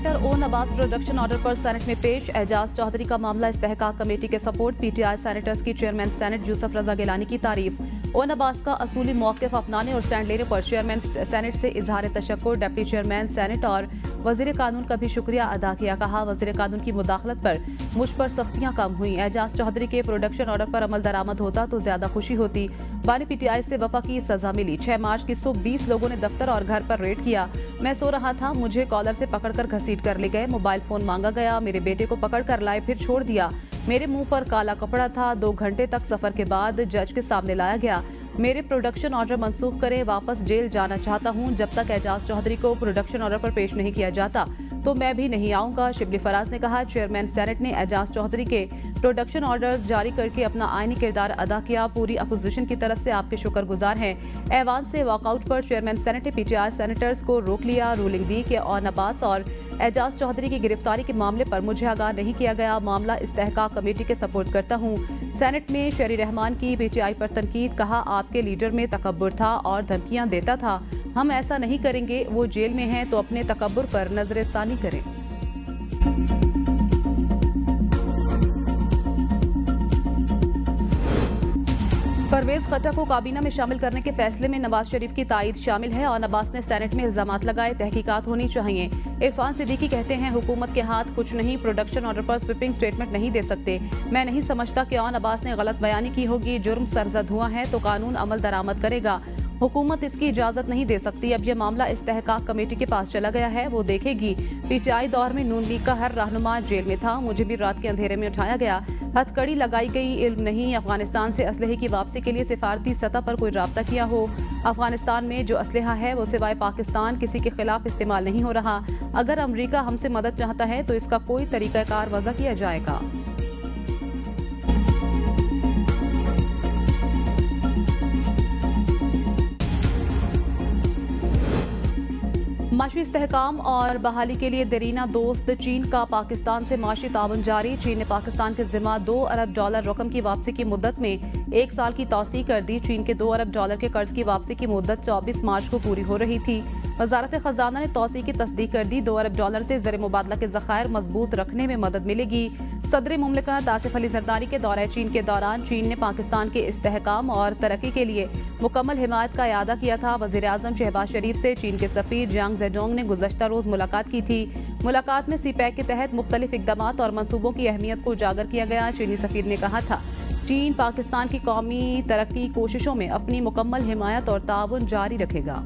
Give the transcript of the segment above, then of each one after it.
Senator ओ Nawaz production order पर senate में पेश। एजाज चौधरी का मामला इस्तेहकाक कमेटी के सपोर्ट। पीटीआई सेनेटर्स की चेयरमैन सेनेट यूसुफ रजा गिलानी की तारीफ। ओ नवाज का असूली मौक़िफ़ अपनाने और स्टैंड लेने पर चेयरमैन सेनेट से इजहार तशक्कुर। डिप्टी चेयरमैन सेनेट और वज़ीर कानून का भी शुक्रिया अदा किया। कहा, वज़ीर कानून की मुदाखलत पर मुझ पर सख्तियाँ कम हुई। एजाज चौधरी के प्रोडक्शन ऑर्डर पर अमल दरामद होता तो ज्यादा खुशी होती। बानी पीटीआई से वफा की सजा मिली। 6 मार्च की सुबह 20 लोगों ने दफ्तर और घर पर रेड किया। मैं सो रहा था, मुझे कॉलर से पकड़कर घसीट कर ले गए। मोबाइल फोन मांगा गया, मेरे बेटे को पकड़ कर लाए, फिर छोड़ दिया। मेरे मुंह पर काला कपड़ा था। 2 घंटे तक सफर के बाद जज के सामने लाया गया। मेरे प्रोडक्शन ऑर्डर मंसूख करें, वापस जेल जाना चाहता हूं। जब तक एजाज चौधरी को प्रोडक्शन ऑर्डर पर पेश नहीं किया जाता तो मैं भी नहीं आऊंगा। शिबली फराज ने कहा, चेयरमैन सेनेट ने एजाज चौधरी के प्रोडक्शन ऑर्डर्स जारी करके अपना आईनी किरदार अदा किया। पूरी अपोजिशन की तरफ से आपके शुक्रगुजार हैं। ऐवान से वॉकआउट पर चेयरमैन सेनेट ने पीटीआई सेनेटर्स को रोक लिया। रूलिंग दी कि और नवाज और एजाज चौधरी की गिरफ्तारी के मामले पर मुझे आगाह नहीं किया गया। मामला इस्तेहकाक कमेटी के सपोर्ट करता हूँ। सेनेट में शरी रहमान की पीटीआई पर तनकीद। कहा, आपके लीडर में तकब्बुर था और धमकियां देता था। हम ऐसा नहीं करेंगे। वो जेल में हैं तो अपने तकब्बुर पर नजरसानी करें। परवेज खट्टर को काबीना में शामिल करने के फैसले में नवाज शरीफ की तायद शामिल है और नवाज ने सेनेट में इल्जामात लगाए। तहकीकात होनी चाहिए। इरफान सिद्दीकी कहते हैं, हुकूमत के हाथ कुछ नहीं, प्रोडक्शन ऑर्डर पर स्वीपिंग स्टेटमेंट नहीं दे सकते। मैं नहीं समझता कि नवाज ने गलत बयानी की होगी। जुर्म सरजद हुआ है तो कानून अमल दरामद करेगा। हुकूमत इसकी इजाजत नहीं दे सकती। अब यह मामला इस्तेहकाक कमेटी के पास चला गया है, वो देखेगी। पीटीआई दौर में नून लीग का हर रहनुमा जेल में था। मुझे भी रात के अंधेरे में उठाया गया। हथकड़ी लगाई गई। इल्म नहीं अफगानिस्तान से असलहे की वापसी के लिए सिफारती सतह पर कोई राब्ता किया हो। अफगानिस्तान में जो असलहा है वो सिवाय पाकिस्तान किसी के खिलाफ इस्तेमाल नहीं हो रहा। अगर अमरीका हमसे मदद चाहता है तो इसका कोई तरीकाकार वज़ा किया जाएगा। माशी इस्तेहकाम और बहाली के लिए देरीना दोस्त चीन का पाकिस्तान से माशी ताउन जारी। चीन ने पाकिस्तान के जिम्मा $2 अरब रकम की वापसी की मुद्दत में 1 साल की तौसीह कर दी। चीन के $2 अरब के कर्ज की वापसी की मुद्दत 24 मार्च को पूरी हो रही थी। वजारत खजाना ने तौसीह की तस्दीक कर दी। $2 अरब से ज़र मुबादला के ज़खायर मजबूत रखने में मदद मिलेगी। सदर मुमलिकत आसिफ अली जरदारी के दौरे चीन के दौरान चीन ने पाकिस्तान के इस्तेहकाम और तरक्की के लिए मुकम्मल हिमायत का इयादा किया था। वज़ीर आज़म शहबाज शरीफ से चीन के सफ़ीर जियांग ज़ेडोंग ने गुज़श्ता रोज़ मुलाकात की थी। मुलाकात में सीपैक के तहत मुख्तलिफ इक़दामात और मनसूबों की अहमियत को उजागर किया गया। चीनी सफ़ीर ने कहा था, चीन पाकिस्तान की कौमी तरक्की कोशिशों में अपनी मुकम्मल हिमायत और ताउन जारी रखेगा।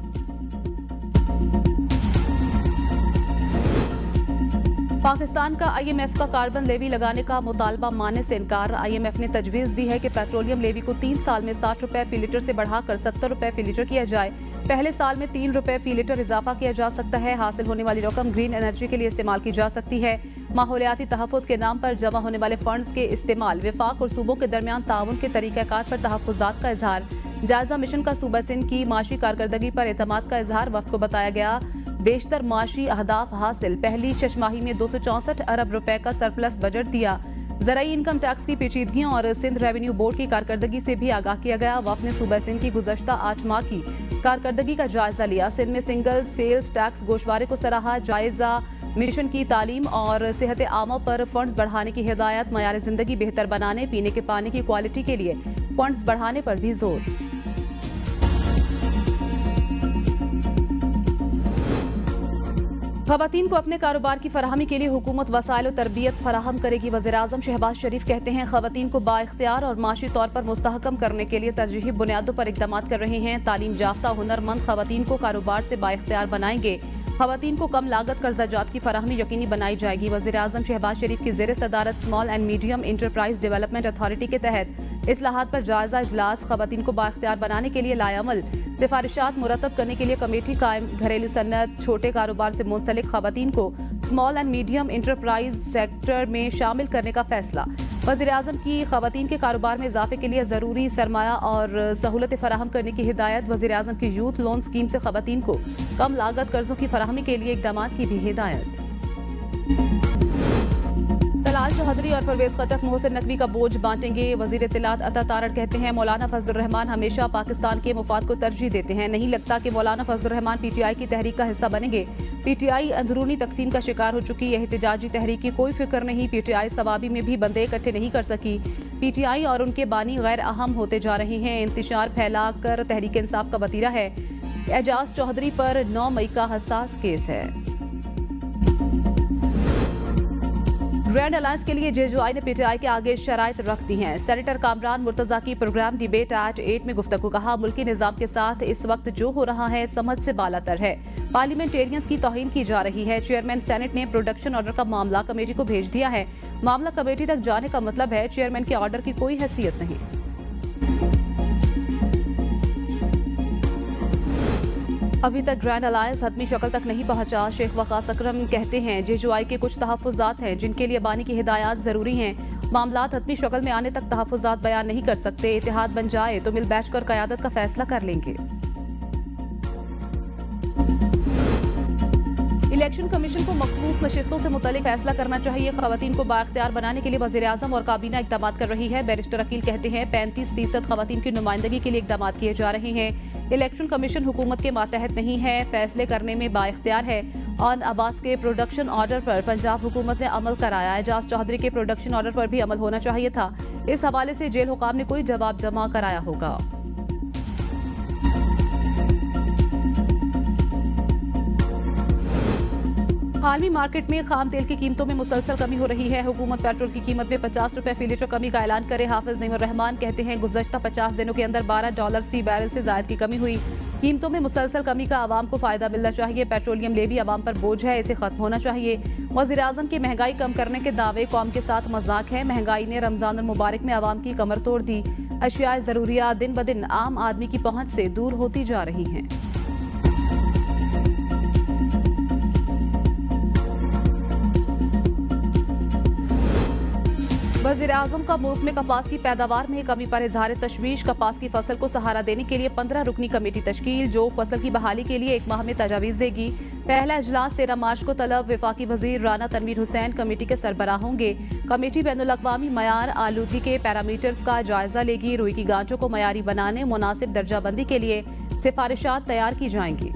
पाकिस्तान का IMF का कार्बन लेवी लगाने का मुतालबा मानने से इनकार। IMF ने तजवीज़ दी है कि पेट्रोलियम लेवी को 3 साल में 60 रुपए फी लीटर से बढ़ाकर 70 रुपए फी लीटर किया जाए। पहले साल में 3 रुपए फी लीटर इजाफा किया जा सकता है। हासिल होने वाली रकम ग्रीन एनर्जी के लिए इस्तेमाल की जा सकती है। माहौलियाती तहफ़्फ़ुज़ के नाम पर जमा होने वाले फंड्स के इस्तेमाल, विफाक और सूबों के दरमियान ताउन के तरीक़ाकार पर तहफ़्फ़ुज़ात का इजहार। जायजा मिशन का सूबा सिंध की माशी कारकर्दगी पर एतमाद का इजहार। वफ़द को बताया गया, बेशतर माशी अहदाफ हासिल। पहली छमाही में 264 अरब रुपए का सरप्लस बजट दिया। ज़राई इनकम टैक्स की पेचीदगियों और सिंध रेवेन्यू बोर्ड की कारकर्दगी से भी आगाह किया गया। वफ़द ने सूबा सिंध की गुज़श्ता 8 माह की कारकर्दगी का जायजा लिया। सिंध में सिंगल सेल्स टैक्स गोशवारे को सराहा। जायजा मिशन की तालीम और सेहत आमा पर फंड्स बढ़ाने की हिदायत। मयार जिंदगी बेहतर बनाने, पीने के पानी की क्वालिटी के लिए फंड्स बढ़ाने पर भी जोर। ख़वातीन को अपने कारोबार की फराहमी के लिए हुकूमत वसाइल और तरबियत फराहम करेगी। वज़ीर आज़म शहबाज शरीफ कहते हैं, ख़वातीन को बाइख्तियार और माशी तौर पर मुस्तहकम करने के लिए तरजीही बुनियादों पर इक़दामात कर रहे हैं। तालीम याफ्ता हुनरमंद ख़वातीन को कारोबार से बाइख्तियार बनाएंगे। ख़वातीन को कम लागत कर्जा जात की फराहमी यकीनी बनाई जाएगी। वज़ीर आज़म शहबाज शरीफ की ज़ेर सदारत small and medium enterprise development authority के तहत इस्लाहात पर जायजा इजलास। ख़वातीन को बाइख्तियार बनाने के लिए लाएअमल सिफारिशात मुरतब करने के लिए कमेटी कायम। घरेलू सन्नत, छोटे कारोबार से मुंसलिक ख़वातीन को small and medium enterprise sector में शामिल करने का फैसला। वज़ीर आज़म की ख़वातीन के कारोबार में इजाफे के लिए ज़रूरी सरमाया और सहूलतें फराहम करने की हिदायत। वज़ीर आज़म की यूथ लोन स्कीम से ख़वातीन को कम लागत कर्जों की फराहमी के लिए इक़दामात की भी हिदायत। इकबाल चौधरी और परवेज खटक मोहसिन नकवी का बोझ बांटेंगे। वजीर इत्तलात अता तारड़ कहते हैं मौलाना फजलुर रहमान हमेशा पाकिस्तान के मुफाद को तरजीह देते हैं। नहीं लगता कि मौलाना फजलुर रहमान पीटीआई की तहरीक का हिस्सा बनेंगे। पीटीआई अंदरूनी तकसीम का शिकार हो चुकी है। एहतजाजी तहरीक की कोई फिक्र नहीं। पीटीआई सवाबी में भी बंदे इकट्ठे नहीं कर सकी। पीटीआई और उनके बानी गैर अहम होते जा रहे हैं। इंतशार फैला कर तहरीक इंसाफ का वतीरा है। एजाज चौधरी पर 9 मई का हसास केस है। ग्रैंड अलायंस के लिए जेजेआई ने पीटीआई के आगे शराइत रख दी हैं। सेनेटर कामरान मुर्तजा की प्रोग्राम डिबेट एक्ट 8 में गुफ्तगू कहा मुल्की निजाम के साथ इस वक्त जो हो रहा है समझ से बालातर है। पार्लियामेंटेरियंस की तौहीन की जा रही है। चेयरमैन सेनेट ने प्रोडक्शन ऑर्डर का मामला कमेटी को भेज दिया है। मामला कमेटी तक जाने का मतलब है चेयरमैन के ऑर्डर की कोई हैसियत नहीं। अभी तक ग्रैंड अलायंस हतमी शक्ल तक नहीं पहुंचा। शेख वकास अकरम कहते हैं जेजेआई के कुछ तहफ़्फ़ुज़ात हैं जिनके लिए बानी की हिदायत जरूरी हैं। मामलात हतमी शक्ल में आने तक तहफ़्फ़ुज़ात बयान नहीं कर सकते। इत्तेहाद बन जाए तो मिल बैठकर क़यादत का फैसला कर लेंगे। इलेक्शन कमीशन को मखसूस नशिस्तों से मुतल्लिक फैसला करना चाहिए। खवातीन को बाख्तियार बनाने के लिए वज़ीर आज़म और काबीना इक़दाम कर रही है। बैरिस्टर अकील कहते हैं 35% खवातीन की नुमाइंदगी के लिए इक़दाम किए जा रहे हैं। इलेक्शन कमीशन हुकूमत के मातहत नहीं है, फैसले करने में बाइख्तियार है। ऑन अब्बास के प्रोडक्शन ऑर्डर पर पंजाब हुकूमत ने अमल कराया। एजाज चौधरी के प्रोडक्शन ऑर्डर पर भी अमल होना चाहिए था। इस हवाले से जेल हुकाम ने कोई जवाब जमा कराया होगा। आलमी मार्केट में खाम तेल की कीमतों में मुसलसल कमी हो रही है। हुकूमत पेट्रोल की कीमत में 50 रुपए फी लीटर कमी का ऐलान करे। हाफिज नईमुर रहमान कहते हैं गुज़श्ता 50 दिनों के अंदर $12 फी बैरल से ज़ायद की कमी हुई। कीमतों में मुसलसल कमी का आवाम को फायदा मिलना चाहिए। पेट्रोलियम लेवी आवाम पर बोझ है, इसे खत्म होना चाहिए। वज़ीर आज़म की महंगाई कम करने के दावे कौम के साथ मजाक है। महंगाई ने रमजान मुबारक में आवाम की कमर तोड़ दी। अशियाए ज़रूरियात दिन ब दिन आम आदमी की पहुंच से दूर होती जा रही हैं। वज़ीर आज़म का मुल्क में कपास की पैदावार में कमी पर इजहार तशवीश। कपास की फसल को सहारा देने के लिए 15 रुकनी कमेटी तश्कील, जो फसल की बहाली के लिए 1 माह में तजावीज़ देगी। पहला इजलास 13 मार्च को तलब। वफाकी वजीर राना तनवीर हुसैन कमेटी के सरबराह होंगे। कमेटी बैनुल-अक़वामी मयार आलूदगी के पैरामीटर्स का जायजा लेगी। रुई की गांचों को मयारी बनाने, मुनासिब दर्जाबंदी के लिए सिफारिशात तैयार की जाएंगी।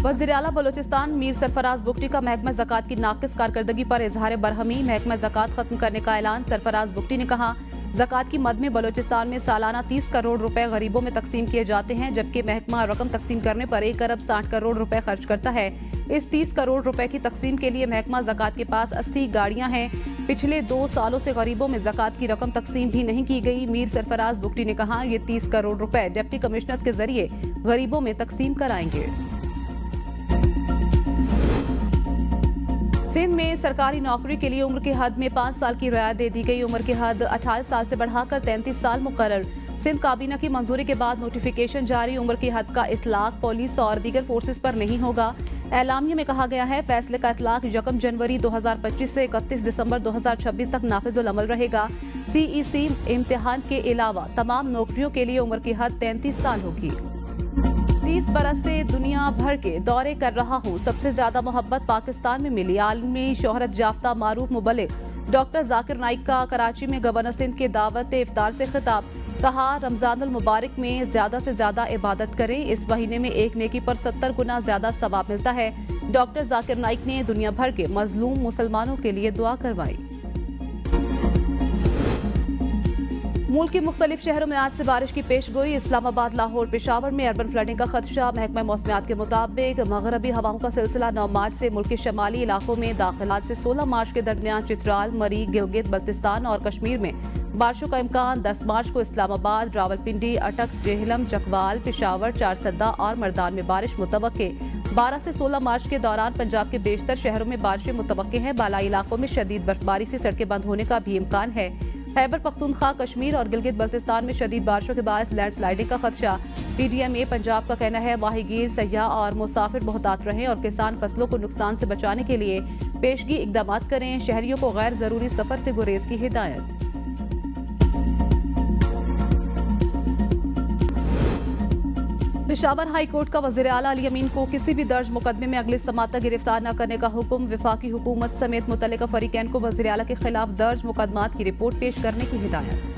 वज़ीर आला बलोचिस्तान मीर सरफराज बुगटी का महकमा ज़कात की नाक़िस कारकर्दगी पर इजहार बरहमी। महकमा ज़कात खत्म करने का ऐलान। सरफराज बुगटी ने कहा ज़कात की मद में बलोचिस्तान में सालाना 30 करोड़ रुपए गरीबों में तकसीम किए जाते हैं, जबकि महकमा रकम तकसीम करने पर 1 अरब 60 करोड़ रुपए खर्च करता है। इस 30 करोड़ रुपए की तकसीम के लिए महकमा ज़कात के पास 80 गाड़ियां हैं। पिछले 2 सालों से गरीबों में ज़कात की रकम तकसीम भी नहीं की गई। मीर सरफराज बुगटी ने कहा ये 30 करोड़ रुपए डिप्टी कमिश्नर्स के जरिए गरीबों में तकसीम कराएंगे। सिंध में सरकारी नौकरी के लिए उम्र की हद में 5 साल की रियायत दे दी गई। उम्र की हद 28 साल से बढ़ाकर 33 साल मुकर्रर। सिंध काबीना की मंजूरी के बाद नोटिफिकेशन जारी। उम्र की हद का इतलाक पुलिस और दीगर फोर्सेस पर नहीं होगा। एलामिया में कहा गया है फैसले का इतलाक 1 जनवरी 2025 से 31 दिसंबर 2026 तक नाफिजुल अमल रहेगा। CEC इम्तिहान के अलावा तमाम नौकरियों के लिए उम्र की हद 33 साल होगी। 30 बरस से दुनिया भर के दौरे कर रहा हूँ, सबसे ज्यादा मोहब्बत पाकिस्तान में मिली। आलमी शोहरत याफ्ता मारूफ मुबल्लिग डॉक्टर जाकिर नाइक का कराची में गवर्नर सिंध के दावत इफ्तार से खिताब। कहा रमजानुल मुबारक में ज्यादा से ज्यादा इबादत करें। इस महीने में एक नेकी पर 70 गुना ज्यादा सवाब मिलता है। डॉक्टर जाकिर नाइक ने दुनिया भर के मजलूम मुसलमानों के लिए दुआ करवाई। मुल्क के मुख्तलिफ शहरों में आज से बारिश की पेशगोई। इस्लामाबाद, लाहौर, पेशावर में अर्बन फ्लडिंग का खदशा। महकमा मौसमियात के मुताबिक मगरबी हवाओं का सिलसिला 9 मार्च से मुल्क के शमाली इलाकों में दाखिलात से 16 मार्च के दरमियान चित्राल, मरी, गिलगित बल्तिस्तान और कश्मीर में बारिशों का इम्कान। 10 मार्च को इस्लामाबाद, रावलपिंडी, अटक, जेहलम, चकवाल, पेशावर, चारसद्दा और मर्दान में बारिश मुतवक्के। 12 से 16 मार्च के दौरान पंजाब के बेशतर शहरों में बारिशें मुतवक्के हैं। बालाई इलाकों में शदीद बर्फबारी से सड़कें बंद होने का भी इम्कान है। खैबर पख्तूनख्वा, कश्मीर और गिलगित बल्तिस्तान में शदीद बारिशों के बायस लैंडस्लाइडिंग का खदशा। PDMA पंजाब का कहना है माहीगीर, सयाह और मुसाफिर मोहतात रहें और किसान फसलों को नुकसान से बचाने के लिए पेशगी इकदाम करें। शहरियों को गैर जरूरी सफर से गुरेज की हिदायत। पेशावर हाई कोर्ट का वज़ीर आला अली अमीन को किसी भी दर्ज मुकदमे में अगले समात तक गिरफ्तार न करने का हुक्म। वफाकी हुकूमत समेत मुतल्लिका फरीकैन को वज़ीर आला के खिलाफ दर्ज मुकदमात की रिपोर्ट पेश करने की हिदायत।